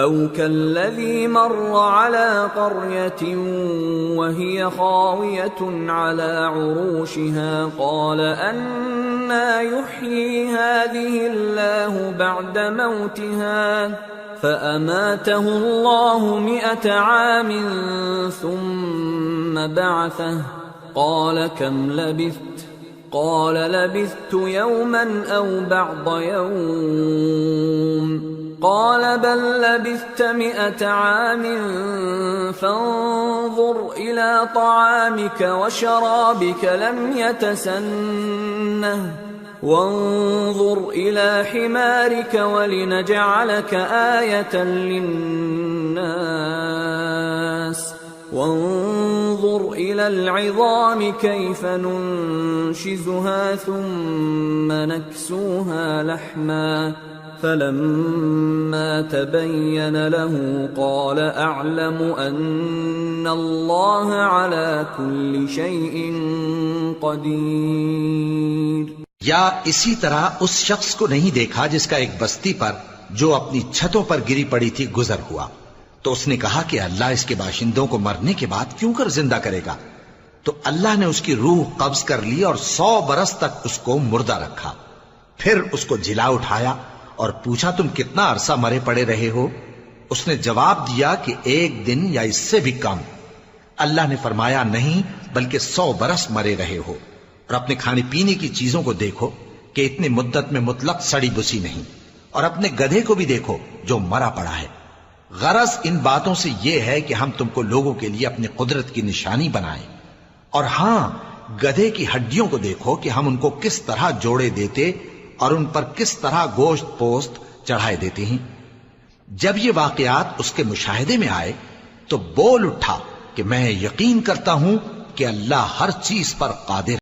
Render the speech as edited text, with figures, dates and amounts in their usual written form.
أَوْ كَالَّذِي مَرَّ عَلَى قَرْيَةٍ وَهِيَ خَاوِيَةٌ عَلَى عُرُوشِهَا قَالَ أَنَّىٰ يُحْيِي هَٰذِهِ اللَّهُ بَعْدَ مَوْتِهَا فَأَمَاتَهُ اللَّهُ 100 عَامٍ ثُمَّ بَعَثَهُ قَالَ كَمْ لَبِثْتَ؟ قَالَ لَبِثْتُ يَوْمًا أَوْ بَعْضَ يَوْمٍ قال بل لبثت 100 عام فانظر إلى طعامك وشرابك لم يتسنه وانظر إلى حمارك ولنجعلك آية للناس وانظر إلى العظام كيف ننشزها ثم نكسوها لحما فلما تبين له قال أعلم أن الله على كل شيء قدیر۔ یا اسی طرح اس شخص کو نہیں دیکھا جس کا ایک بستی پر جو اپنی چھتوں پر گری پڑی تھی گزر ہوا، تو اس نے کہا کہ اللہ اس کے باشندوں کو مرنے کے بعد کیوں کر زندہ کرے گا؟ تو اللہ نے اس کی روح قبض کر لی اور 100 برس تک اس کو مردہ رکھا، پھر اس کو جلا اٹھایا اور پوچھا تم کتنا عرصہ مرے پڑے رہے ہو؟ اس نے جواب دیا کہ 1 دن یا اس سے بھی کم۔ اللہ نے فرمایا نہیں بلکہ 100 برس مرے رہے ہو، اور اپنے کھانے پینے کی چیزوں کو دیکھو کہ اتنی مدت میں مطلق سڑی بسی نہیں، اور اپنے گدھے کو بھی دیکھو جو مرا پڑا ہے۔ غرض ان باتوں سے یہ ہے کہ ہم تم کو لوگوں کے لیے اپنی قدرت کی نشانی بنائیں، اور ہاں گدھے کی ہڈیوں کو دیکھو کہ ہم ان کو کس طرح جوڑے دیتے اور ان پر کس طرح گوشت پوست چڑھائے دیتے ہیں۔ جب یہ واقعات اس کے مشاہدے میں آئے تو بول اٹھا کہ میں یقین کرتا ہوں کہ اللہ ہر چیز پر قادر